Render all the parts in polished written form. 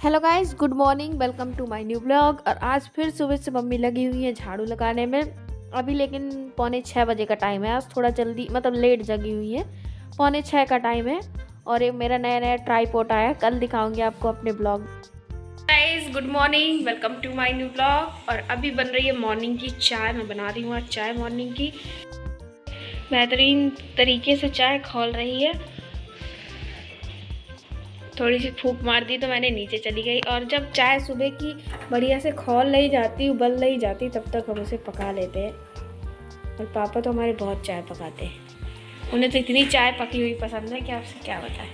Hello guys, good morning, welcome to my new blog. और आज फिर सुबह से मम्मी लगी हुई है झाड़ू लगाने में। अभी लेकिन 5:45 का टाइम है। आज थोड़ा जल्दी मतलब लेट जगी हुई है। 5:45 का टाइम है। और ये मेरा नया नया ट्राइपॉड आया है, कल दिखाऊंगी आपको अपने blog. Guys good morning, welcome to my new blog. और अभी बन रही है मॉर्निंग की चाय। मैं बना रही हूँ आज चाय मॉर्निंग की। बेहतरीन तरीके से चाय खौल रही है। थोड़ी सी फूंक मार दी तो मैंने नीचे चली गई। और जब चाय सुबह की बढ़िया से खौल नहीं जाती, उबल नहीं जाती, तब तक हम उसे पका लेते हैं। और पापा तो हमारे बहुत चाय पकाते हैं। उन्हें तो इतनी चाय पकी हुई पसंद है कि आपसे क्या बताएं।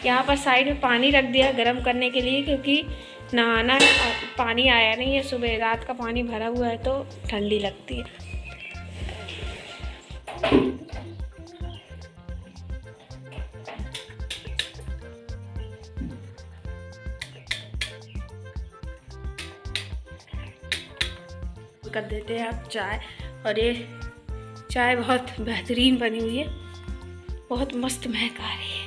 यहाँ पर साइड में पानी रख दिया गर्म करने के लिए, क्योंकि नहाना पानी आया नहीं है सुबह। रात का पानी भरा हुआ है तो ठंडी लगती है। कर देते हैं आप चाय। और ये चाय बहुत बेहतरीन बनी हुई है, बहुत मस्त महक आ रही है।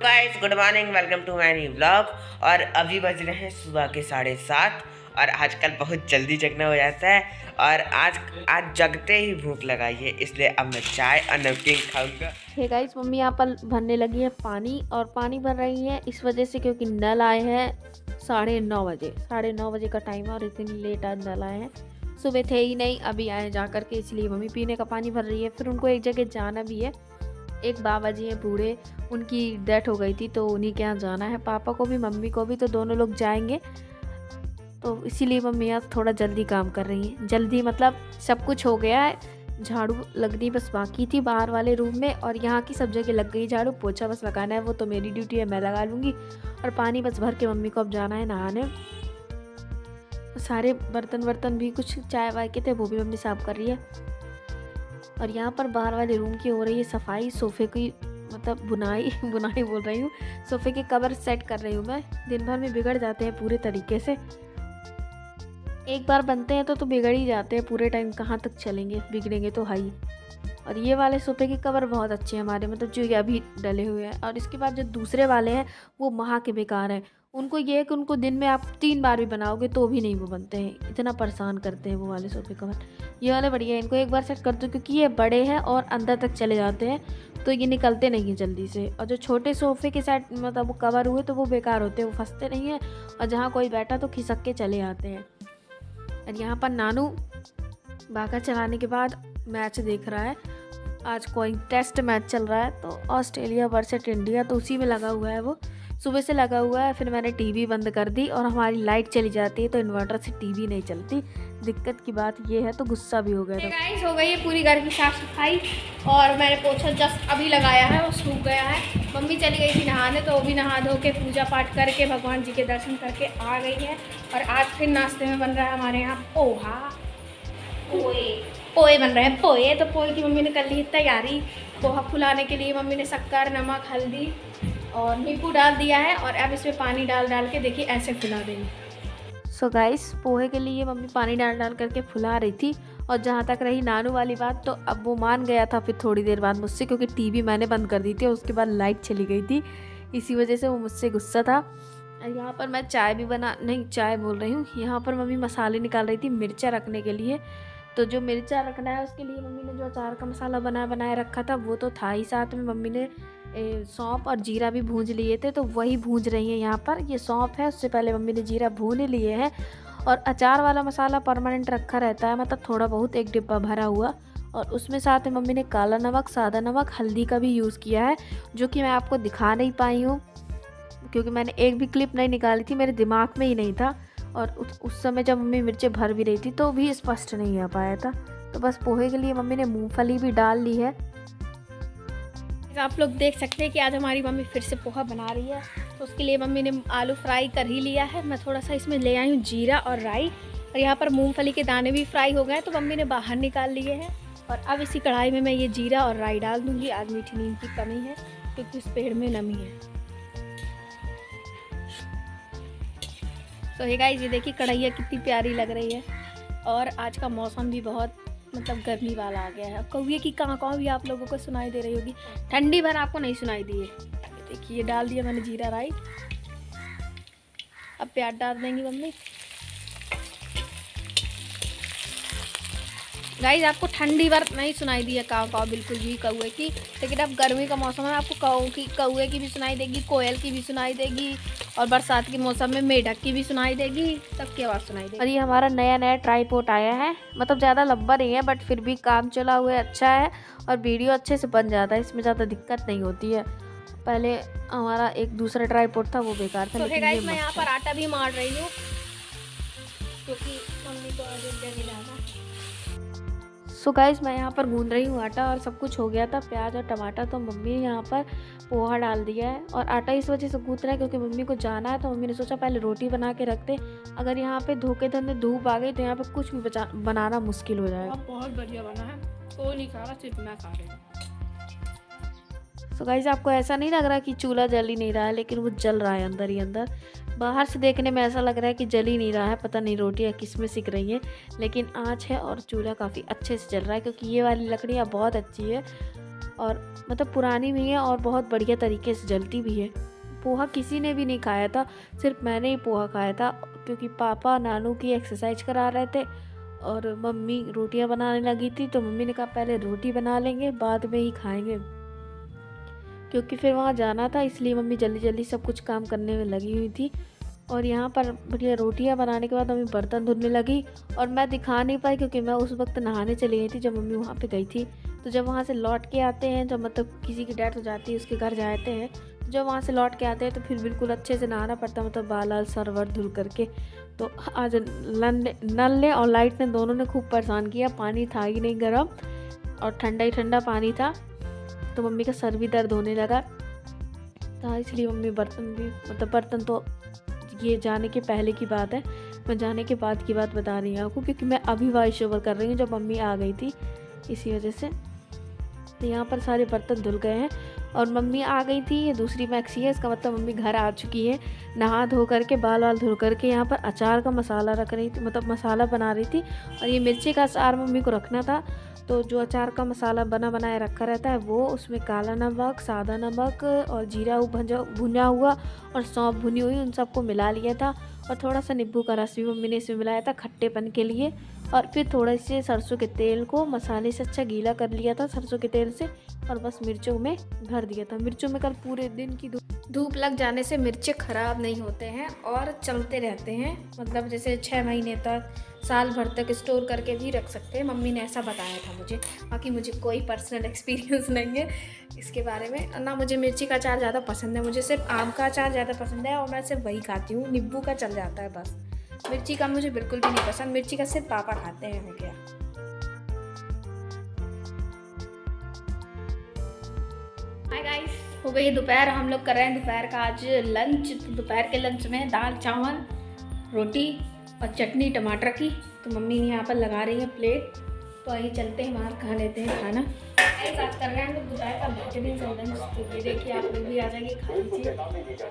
Guys good morning, welcome to my new blog. और अभी बज रहे हैं सुबह के 7:30। और आजकल बहुत जल्दी जगना हो जाता है। और आज जगते ही भूख लगाई है, इसलिए अब मैं चाय और नमकीन खाऊंगा। हे गाइस, मम्मी यहाँ पर भरने लगी है पानी। और पानी भर रही है इस वजह से क्योंकि नल आए हैं 9:30 बजे। 9:30 बजे का टाइम है और इतनी लेट आज नल आए हैं। सुबह थे ही नहीं, अभी आए जा करके, इसलिए मम्मी पीने का पानी भर रही है। फिर उनको एक जगह जाना भी है। एक बाबा जी हैं बूढ़े, उनकी डेथ हो गई थी तो उन्हीं के यहाँ जाना है। पापा को भी मम्मी को भी, तो दोनों लोग जाएंगे। तो इसीलिए मम्मी यहाँ थोड़ा जल्दी काम कर रही है। जल्दी मतलब सब कुछ हो गया है, झाड़ू लगनी बस बाकी थी बाहर वाले रूम में। और यहाँ की सब जगह लग गई झाड़ू। पोछा बस लगाना है, वो तो मेरी ड्यूटी है, मैं लगा लूँगी। और पानी बस भर के मम्मी को अब जाना है नहाने। सारे बर्तन भी कुछ चाय वाय के थे, वो भी मम्मी साफ कर रही है। और यहाँ पर बाहर वाले रूम की हो रही है सफाई। सोफ़े की मतलब बुनाई बोल रही हूँ। सोफ़े के कवर सेट कर रही हूँ मैं। दिन भर में बिगड़ जाते हैं पूरे तरीके से। एक बार बनते हैं तो बिगड़ ही जाते हैं। पूरे टाइम कहाँ तक चलेंगे, बिगड़ेंगे तो है ही। और ये वाले सोफ़े के कवर बहुत अच्छे हैं हमारे, मतलब जो ये अभी डले हुए हैं। और इसके बाद जो दूसरे वाले हैं वो महा के बेकार हैं। उनको ये है कि उनको दिन में आप 3 बार भी बनाओगे तो भी नहीं वो बनते हैं। इतना परेशान करते हैं वो वाले सोफ़े कवर। ये वाले बढ़िया है, इनको एक बार सेट कर दो, क्योंकि ये बड़े हैं और अंदर तक चले जाते हैं तो ये निकलते नहीं हैं जल्दी से। और जो छोटे सोफ़े के सेट मतलब वो कवर हुए तो वो बेकार होते हैं, वो फंसते नहीं हैं। और जहाँ कोई बैठा तो खिसक के चले आते हैं। और यहाँ पर नानू बागा चलाने के बाद मैच देख रहा है। आज कोई टेस्ट मैच चल रहा है तो ऑस्ट्रेलिया वर्सेस इंडिया, तो उसी में लगा हुआ है वो। सुबह से लगा हुआ है। फिर मैंने टीवी बंद कर दी। और हमारी लाइट चली जाती है तो इन्वर्टर से टीवी नहीं चलती। दिक्कत की बात ये है, तो गुस्सा भी हो गया था। गाइस हो गई है पूरी घर की साफ़ सफाई। और मैंने पोछा जस्ट अभी लगाया है, वो सूख गया है। मम्मी चली गई थी नहाने, तो वो भी नहा धो के पूजा पाठ करके भगवान जी के दर्शन करके आ गई है। और आज फिर नाश्ते में बन रहा है हमारे यहाँ पोहा, पोहे बन रहे हैं। पोहे तो पोहे की मम्मी ने कर ली है तैयारी। पोहा फुलाने के लिए मम्मी ने शक्कर, नमक, हल्दी और नींबू डाल दिया है। और अब इसमें पानी डाल के देखिए ऐसे फुला देंगे। सो गाइस, पोहे के लिए मम्मी पानी डाल करके फुला रही थी। और जहाँ तक रही नानू वाली बात, तो अब वो मान गया था फिर थोड़ी देर बाद मुझसे, क्योंकि टीवी मैंने बंद कर दी थी और उसके बाद लाइट चली गई थी। इसी वजह से वो मुझसे गुस्सा था। यहाँ पर मैं चाय बोल रही हूँ। यहाँ पर मम्मी मसाले निकाल रही थी मिर्चा रखने के लिए। तो जो मिर्चा रखना है उसके लिए मम्मी ने जो अचार का मसाला बनाया रखा था वो तो था ही। साथ में मम्मी ने सौंफ और जीरा भी भूंज लिए थे, तो वही भूंज रही हैं। यहाँ पर ये सौंफ है, उससे पहले मम्मी ने जीरा भून लिए हैं। और अचार वाला मसाला परमानेंट रखा रहता है, मतलब थोड़ा बहुत, एक डिब्बा भरा हुआ। और उसमें साथ में मम्मी ने काला नमक, सादा नमक, हल्दी का भी यूज़ किया है, जो कि मैं आपको दिखा नहीं पाई हूँ क्योंकि मैंने एक भी क्लिप नहीं निकाली थी, मेरे दिमाग में ही नहीं था। और उस समय जब मम्मी मिर्चें भर भी रही थी तो भी स्पष्ट नहीं आ पाया था। तो बस पोहे के लिए मम्मी ने मूंगफली भी डाल ली है। आप लोग देख सकते हैं कि आज हमारी मम्मी फिर से पोहा बना रही है। तो उसके लिए मम्मी ने आलू फ्राई कर ही लिया है। मैं थोड़ा सा इसमें ले आई हूँ जीरा और राई। और यहाँ पर मूंगफली के दाने भी फ्राई हो गए तो मम्मी ने बाहर निकाल लिए हैं। और अब इसी कढ़ाई में मैं ये जीरा और राई डाल दूँगी। आज मीठी नीम की कमी है क्योंकि उस पेड़ में नमी है। तो हे गाइस, ये देखिए कढ़ैया कितनी प्यारी लग रही है। और आज का मौसम भी बहुत मतलब गर्मी वाला आ गया है। कौवे की काँव भी आप लोगों को सुनाई दे रही होगी, ठंडी भर आपको नहीं सुनाई दी है। देखिए ये डाल दिया मैंने जीरा राई। अब प्याज डाल देंगी मम्मी। गाइस आपको ठंडी बर्फ नहीं सुनाई दी है काव काव बिल्कुल भी कौए की, लेकिन अब गर्मी का मौसम है, आपको कौए की भी सुनाई देगी, कोयल की भी सुनाई देगी, और बरसात के मौसम में मेढक की भी सुनाई देगी, सबकी आवाज़ सुनाई देगी। और ये हमारा नया ट्राइपॉड आया है, मतलब ज़्यादा लंबा नहीं है बट फिर भी काम चला हुआ है, अच्छा है और वीडियो अच्छे से बन जाता है, इसमें ज़्यादा दिक्कत नहीं होती है। पहले हमारा एक दूसरा ट्राइपॉड था वो बेकार था। तो गाइस मैं यहाँ पर आटा भी मार रही हूँ क्योंकि मम्मी को नहीं डाला। सो गाइस मैं यहाँ पर गूंद रही हूँ आटा और सब कुछ हो गया था, प्याज और टमाटर। तो मम्मी ने यहाँ पर पोहा डाल दिया है और आटा इस वजह से गूंद रहा है क्योंकि मम्मी को जाना है, तो मम्मी ने सोचा पहले रोटी बना के रखते, अगर यहाँ पे धोखे धंधे धूप आ गई तो यहाँ पे कुछ भी बनाना मुश्किल हो जाएगा। बहुत बढ़िया बना है, कोई नहीं खा रहा, सिर्फ मैं खा रही हूँ। सो गाइस आपको ऐसा नहीं लग रहा कि चूल्हा जल ही नहीं रहा है, लेकिन वो जल रहा है अंदर ही अंदर। बाहर से देखने में ऐसा लग रहा है कि जल ही नहीं रहा है, पता नहीं रोटियाँ किस में सिक रही हैं, लेकिन आँच है और चूल्हा काफ़ी अच्छे से जल रहा है क्योंकि ये वाली लकड़ियाँ बहुत अच्छी है और मतलब पुरानी भी है और बहुत बढ़िया तरीके से जलती भी है। पोहा किसी ने भी नहीं खाया था, सिर्फ मैंने ही पोहा खाया था क्योंकि पापा नानू की एक्सरसाइज करा रहे थे और मम्मी रोटियाँ बनाने लगी थी, तो मम्मी ने कहा पहले रोटी बना लेंगे बाद में ही खाएँगे, क्योंकि फिर वहाँ जाना था, इसलिए मम्मी जल्दी जल्दी सब कुछ काम करने में लगी हुई थी। और यहाँ पर बढ़िया रोटियाँ बनाने के बाद मम्मी बर्तन धुलने लगी और मैं दिखा नहीं पाई क्योंकि मैं उस वक्त नहाने चली गई थी जब मम्मी वहाँ पे गई थी। तो जब वहाँ से लौट के आते हैं, जब मतलब किसी की डेथ हो जाती है उसके घर जाते हैं, तो जब वहाँ से लौट के आते हैं तो फिर बिल्कुल अच्छे से नहाना पड़ता, मतलब बाल सरवर धुल करके। तो आज नल ने और लाइट ने दोनों ने खूब परेशान किया, पानी था ही नहीं गर्म और ठंडा ही ठंडा पानी था, तो मम्मी का सर भी दर्द होने लगा था, इसलिए मम्मी बर्तन भी मतलब बर्तन तो ये जाने के पहले की बात है, मैं जाने के बाद की बात बता रही हूँ आपको क्योंकि मैं अभी वॉइस ओवर कर रही हूँ जब मम्मी आ गई थी, इसी वजह से। तो यहाँ पर सारे बर्तन धुल गए हैं और मम्मी आ गई थी, ये दूसरी मैक्सी है, इसका मतलब मम्मी घर आ चुकी है, नहा धो करके बाल वाल धो करके यहाँ पर अचार का मसाला रख रही थी, मतलब मसाला बना रही थी। और ये मिर्ची का अचार मम्मी को रखना था, तो जो अचार का मसाला बनाया रखा रहता है वो, उसमें काला नमक, सादा नमक और जीरा भुना हुआ और सौंफ भुनी हुई, उन सबको मिला लिया था और थोड़ा सा नींबू का रस भी मम्मी ने इसमें मिलाया था खट्टेपन के लिए। और फिर थोड़ा से सरसों के तेल को मसाले से अच्छा गीला कर लिया था सरसों के तेल से और बस मिर्चों में भर दिया था। मिर्चों में कल पूरे दिन की धूप लग जाने से मिर्चे ख़राब नहीं होते हैं और चलते रहते हैं, मतलब जैसे 6 महीने तक, साल भर तक स्टोर करके भी रख सकते हैं, मम्मी ने ऐसा बताया था मुझे। बाकी मुझे कोई पर्सनल एक्सपीरियंस नहीं है इसके बारे में, ना मुझे मिर्ची का अचार ज़्यादा पसंद है, मुझे सिर्फ आम का अचार ज़्यादा पसंद है और मैं सिर्फ वही खाती हूँ, नींबू का चल जाता है बस, मिर्ची का मुझे बिल्कुल भी नहीं पसंद, मिर्ची का सिर्फ पापा खाते हैं। हो गया। हाय गाइस, हो गई दोपहर, हम लोग कर रहे हैं दोपहर का आज लंच। तो दोपहर के लंच में दाल चावल रोटी और चटनी टमाटर की, तो मम्मी यहाँ पर लगा रही है प्लेट, तो आइए चलते हैं बाहर खा लेते हैं खाना। साथ कर रहे हैं हम लोग दोपहर का बेहतरीन सा लंच, तो ये देखिए आप लोग भी आ जाइए, खा लीजिए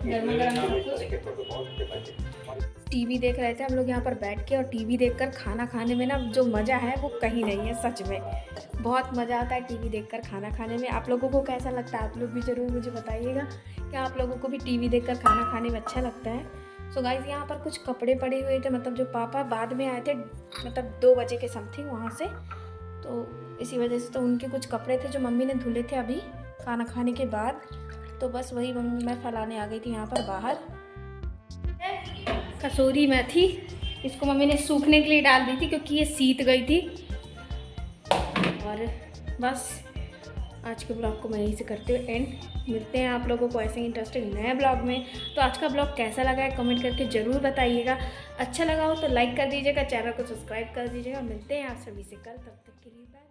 गर्मा गर्म सब कुछ। टीवी देख रहे थे हम लोग यहाँ पर बैठ के, और टीवी देखकर खाना खाने में ना जो मज़ा है वो कहीं नहीं है, सच में बहुत मज़ा आता है टीवी देखकर खाना खाने में। आप लोगों को कैसा लगता है, आप लोग भी ज़रूर मुझे बताइएगा कि आप लोगों को भी टीवी देखकर खाना खाने में अच्छा लगता है। सो गाइस यहाँ पर कुछ कपड़े पड़े हुए थे, मतलब जो पापा बाद में आए थे, मतलब 2 बजे के समथिंग वहाँ से, तो इसी वजह से तो उनके कुछ कपड़े थे जो मम्मी ने धुले थे अभी खाना खाने के बाद, तो बस वही मम्मी मैं फैलाने आ गई थी यहाँ पर बाहर। कसूरी मेथी, इसको मम्मी ने सूखने के लिए डाल दी थी क्योंकि ये सीत गई थी। और बस आज के ब्लॉग को मैं यहीं से करते हुए एंड, मिलते हैं आप लोगों को ऐसे ही इंटरेस्टिंग नए ब्लॉग में। तो आज का ब्लॉग कैसा लगा है कमेंट करके ज़रूर बताइएगा, अच्छा लगा हो तो लाइक कर दीजिएगा, चैनल को सब्सक्राइब कर दीजिएगा। मिलते हैं आप सभी से कल, तब तक के लिए बाय।